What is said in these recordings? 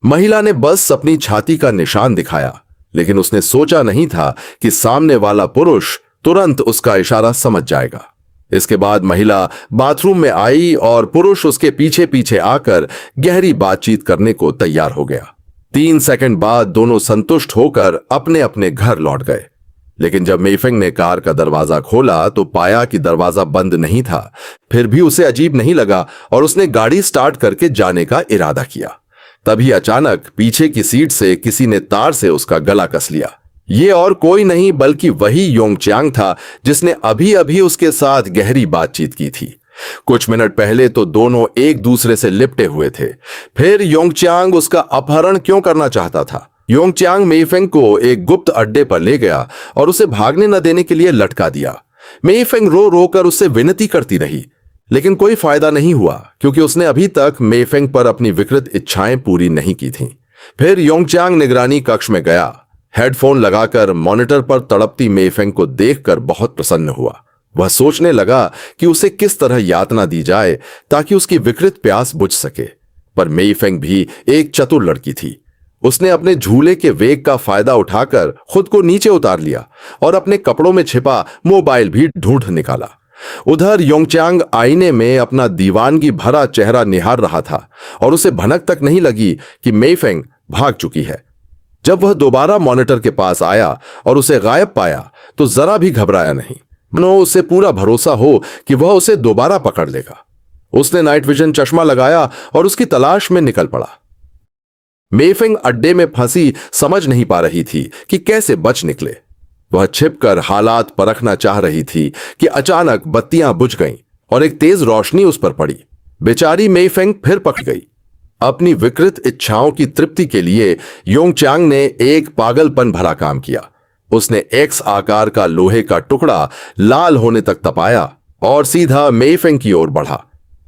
महिला ने बस अपनी छाती का निशान दिखाया, लेकिन उसने सोचा नहीं था कि सामने वाला पुरुष तुरंत उसका इशारा समझ जाएगा। इसके बाद महिला बाथरूम में आई और पुरुष उसके पीछे पीछे आकर गहरी बातचीत करने को तैयार हो गया। 3 सेकंड बाद दोनों संतुष्ट होकर अपने अपने घर लौट गए। लेकिन जब मेइफेंग ने कार का दरवाजा खोला तो पाया कि दरवाजा बंद नहीं था। फिर भी उसे अजीब नहीं लगा और उसने गाड़ी स्टार्ट करके जाने का इरादा किया। तभी अचानक पीछे की सीट से किसी ने तार से उसका गला कस लिया। ये और कोई नहीं बल्कि वही योंगचांग था जिसने अभी अभी उसके साथ गहरी बातचीत की थी। कुछ मिनट पहले तो दोनों एक दूसरे से लिपटे हुए थे। फिर योंगचांग उसका अपहरण क्यों करना चाहता था? योंगचांग मेइफेंग को एक गुप्त अड्डे पर ले गया और उसे भागने न देने के लिए लटका दिया। मेइफेंग रो रो कर उससे विनती करती रही, लेकिन कोई फायदा नहीं हुआ क्योंकि उसने अभी तक मेइफेंग पर अपनी विकृत इच्छाएं पूरी नहीं की थीं। फिर योंगचांग निगरानी कक्ष में गया। हेडफोन लगाकर मॉनिटर पर तड़पती मेइफेंग को देखकर बहुत प्रसन्न हुआ। वह सोचने लगा कि उसे किस तरह यातना दी जाए ताकि उसकी विकृत प्यास बुझ सके। पर मेइफेंग भी एक चतुर लड़की थी। उसने अपने झूले के वेग का फायदा उठाकर खुद को नीचे उतार लिया और अपने कपड़ों में छिपा मोबाइल भी ढूंढ निकाला। उधर योंगचांग आईने में अपना दीवानगी भरा चेहरा निहार रहा था और उसे भनक तक नहीं लगी कि मेइफेंग भाग चुकी है। जब वह दोबारा मॉनिटर के पास आया और उसे गायब पाया तो जरा भी घबराया नहीं, मानो उसे पूरा भरोसा हो कि वह उसे दोबारा पकड़ लेगा। उसने नाइट विजन चश्मा लगाया और उसकी तलाश में निकल पड़ा। मेइफेंग अड्डे में फंसी समझ नहीं पा रही थी कि कैसे बच निकले। वह छिपकर हालात परखना चाह रही थी कि अचानक बत्तियां बुझ गईं और एक तेज रोशनी उस पर पड़ी। बेचारी मेइफेंग फिर पकड़ गई। अपनी विकृत इच्छाओं की तृप्ति के लिए योंगचांग ने एक पागलपन भरा काम किया। उसने एक्स आकार का लोहे का टुकड़ा लाल होने तक तपाया और सीधा मेइफेंग की ओर बढ़ा।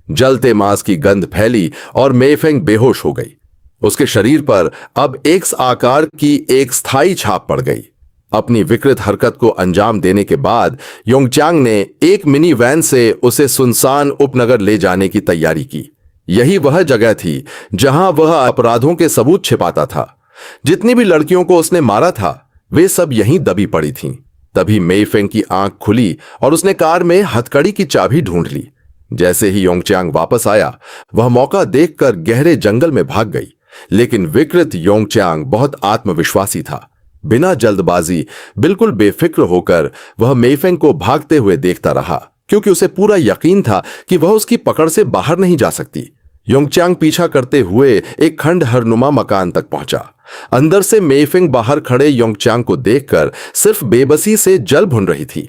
जलते मांस की गंध फैली और मेइफेंग बेहोश हो गई। उसके शरीर पर अब एक्स आकार की एक स्थायी छाप पड़ गई। अपनी विकृत हरकत को अंजाम देने के बाद योंगचांग ने एक मिनी वैन से उसे सुनसान उपनगर ले जाने की तैयारी की। यही वह जगह थी जहां वह अपराधों के सबूत छिपाता था। जितनी भी लड़कियों को उसने मारा था वे सब यहीं दबी पड़ी थीं। तभी मेइफेंग की आंख खुली और उसने कार में हथकड़ी की चाबी ढूंढ ली। जैसे ही योंगचांग वापस आया वह मौका देखकर गहरे जंगल में भाग गई। लेकिन विकृत योंगचांग बहुत आत्मविश्वासी था। बिना जल्दबाजी बिल्कुल बेफिक्र होकर वह मेइफेंग को भागते हुए देखता रहा, क्योंकि उसे पूरा यकीन था कि वह उसकी पकड़ से बाहर नहीं जा सकती। योंगचांग पीछा करते हुए एक खंडहरनुमा मकान तक पहुंचा। अंदर से मेइफेंग बाहर खड़े योंगचांग को देखकर सिर्फ बेबसी से जल भुन रही थी।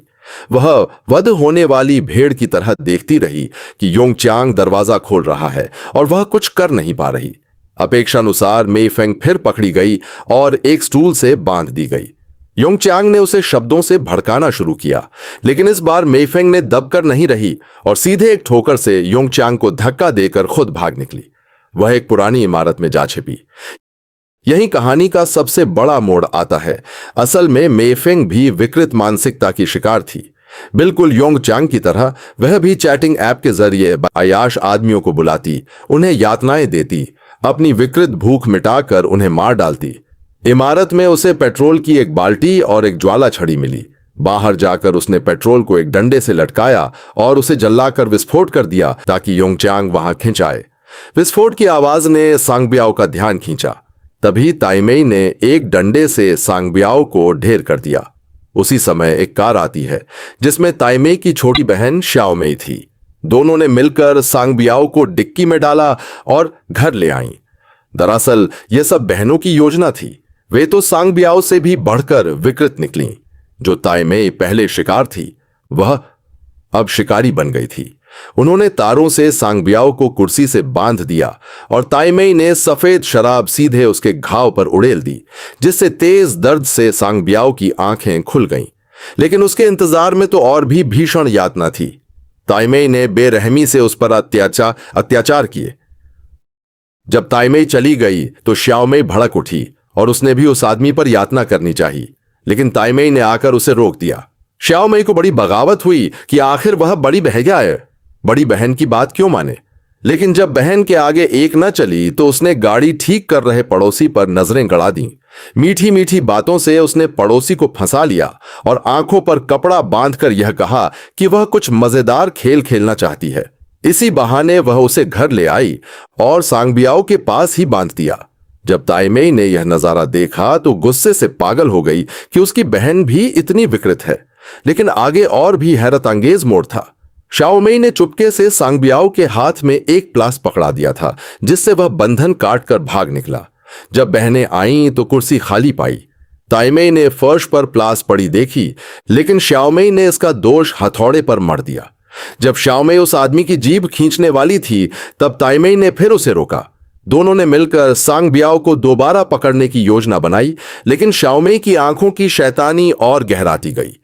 वह वध होने वाली भेड़ की तरह देखती रही कि योंगचांग दरवाजा खोल रहा है और वह कुछ कर नहीं पा रही। अपेक्षानुसार मेइफेंग फिर पकड़ी गई और एक स्टूल से बांध दी गई। योंगचांग ने उसे शब्दों से भड़काना शुरू किया, लेकिन इस बार मेइफेंग ने दबकर नहीं रही और सीधे एक ठोकर से योंगचांग को धक्का देकर खुद भाग निकली। वह एक पुरानी इमारत में जा छिपी। यही कहानी का सबसे बड़ा मोड़ आता है। असल में मेइफेंग भी विकृत मानसिकता की शिकार थी। बिल्कुल योंगचांग की तरह वह भी चैटिंग ऐप के जरिए अयाश आदमियों को बुलाती, उन्हें यातनाएं देती, अपनी विकृत भूख मिटाकर उन्हें मार डालती। इमारत में उसे पेट्रोल की एक बाल्टी और एक ज्वाला छड़ी मिली। बाहर जाकर उसने पेट्रोल को एक डंडे से लटकाया और उसे जलाकर विस्फोट कर दिया ताकि योंगचांग वहां खिंचाए। विस्फोट की आवाज ने सांगबियाओ का ध्यान खींचा। तभी ताइमेई ने एक डंडे से सांगबियाओ को ढेर कर दिया। उसी समय एक कार आती है जिसमें ताइमेई की छोटी बहन श्याओमेई थी। दोनों ने मिलकर सांगबियाओ को डिक्की में डाला और घर ले आईं। दरअसल यह सब बहनों की योजना थी। वे तो सांगबियाओ से भी बढ़कर विकृत निकलीं। जो ताइमेई पहले शिकार थी वह अब शिकारी बन गई थी। उन्होंने तारों से सांगबियाओ को कुर्सी से बांध दिया और ताइमेई ने सफेद शराब सीधे उसके घाव पर उड़ेल दी, जिससे तेज दर्द से सांगबियाओ की आंखें खुल गईं। लेकिन उसके इंतजार में तो और भी भीषण यातना थी। ताइमेई ने बेरहमी से उस पर अत्याचार किए। जब ताइमेई चली गई तो श्याओमेई भड़क उठी और उसने भी उस आदमी पर यातना करनी चाहिए, लेकिन ताइमेई ने आकर उसे रोक दिया। श्याओमेई को बड़ी बगावत हुई कि आखिर वह बड़ी बहन की बात क्यों माने। लेकिन जब बहन के आगे एक न चली तो उसने गाड़ी ठीक कर रहे पड़ोसी पर नजरें गड़ा दी। मीठी मीठी बातों से उसने पड़ोसी को फंसा लिया और आंखों पर कपड़ा बांधकर यह कहा कि वह कुछ मजेदार खेल खेलना चाहती है। इसी बहाने वह उसे घर ले आई और सांगबियाओ के पास ही बांध दिया। जब ताइमेई ने यह नजारा देखा तो गुस्से से पागल हो गई कि उसकी बहन भी इतनी विकृत है। लेकिन आगे और भी हैरत अंगेज मोड़ था। शाओमेई ने चुपके से सांगबियाओ के हाथ में एक प्लास पकड़ा दिया था, जिससे वह बंधन काटकर भाग निकला। जब बहनें आईं तो कुर्सी खाली पाई। ताइमेई ने फर्श पर प्लास पड़ी देखी, लेकिन शाओमेई ने इसका दोष हथौड़े पर मढ़ दिया। जब शाओमेई उस आदमी की जीभ खींचने वाली थी, तब ताइमेई ने फिर उसे रोका। दोनों ने मिलकर सांगबियाओ को दोबारा पकड़ने की योजना बनाई, लेकिन शाओमेई की आंखों की शैतानी और गहराती गई।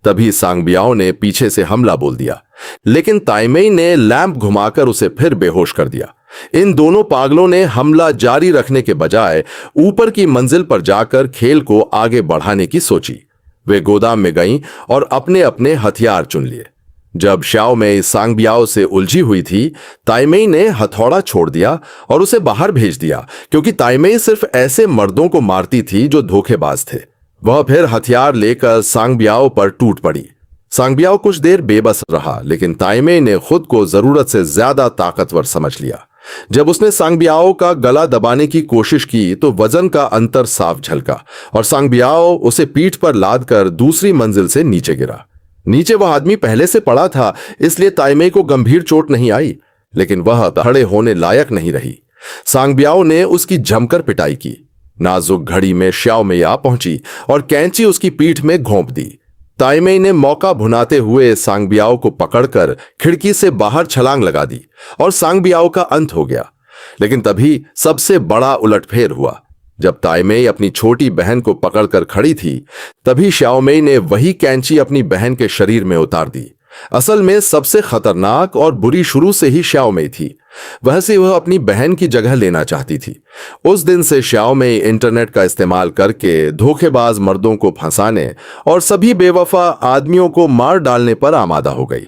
तभी सांगबियाओ ने पीछे से हमला बोल दिया, लेकिन ताइमेई ने लैंप घुमाकर उसे फिर बेहोश कर दिया। इन दोनों पागलों ने हमला जारी रखने के बजाय ऊपर की मंजिल पर जाकर खेल को आगे बढ़ाने की सोची। वे गोदाम में गईं और अपने अपने हथियार चुन लिए। जब शाओमेई सांगबियाओ से उलझी हुई थी, ताइमेई ने हथौड़ा छोड़ दिया और उसे बाहर भेज दिया, क्योंकि ताइमेई सिर्फ ऐसे मर्दों को मारती थी जो धोखेबाज थे। वह फिर हथियार लेकर सांगबियाओ पर टूट पड़ी। सांगबियाओ कुछ देर बेबस रहा, लेकिन ताइमेई ने खुद को जरूरत से ज्यादा ताकतवर समझ लिया। जब उसने सांगबियाओ का गला दबाने की कोशिश की तो वजन का अंतर साफ झलका और सांगबियाओ उसे पीठ पर लादकर दूसरी मंजिल से नीचे गिरा। नीचे वह आदमी पहले से पड़ा था, इसलिए ताइमेई को गंभीर चोट नहीं आई, लेकिन वह खड़े होने लायक नहीं रही। सांगबियाओ ने उसकी जमकर पिटाई की। नाजुक घड़ी में शाओमेई आ पहुंची और कैंची उसकी पीठ में घोंप दी। ताइमेई ने मौका भुनाते हुए सांगबियाओ को पकड़कर खिड़की से बाहर छलांग लगा दी और सांगबियाओ का अंत हो गया। लेकिन तभी सबसे बड़ा उलटफेर हुआ। जब ताइमेई अपनी छोटी बहन को पकड़कर खड़ी थी, तभी शाओमेई ने वही कैंची अपनी बहन के शरीर में उतार दी। असल में सबसे खतरनाक और बुरी शुरू से ही शाओमेई थी। वैसे वह अपनी बहन की जगह लेना चाहती थी। उस दिन से शाओमेई इंटरनेट का इस्तेमाल करके धोखेबाज मर्दों को फंसाने और सभी बेवफा आदमियों को मार डालने पर आमादा हो गई।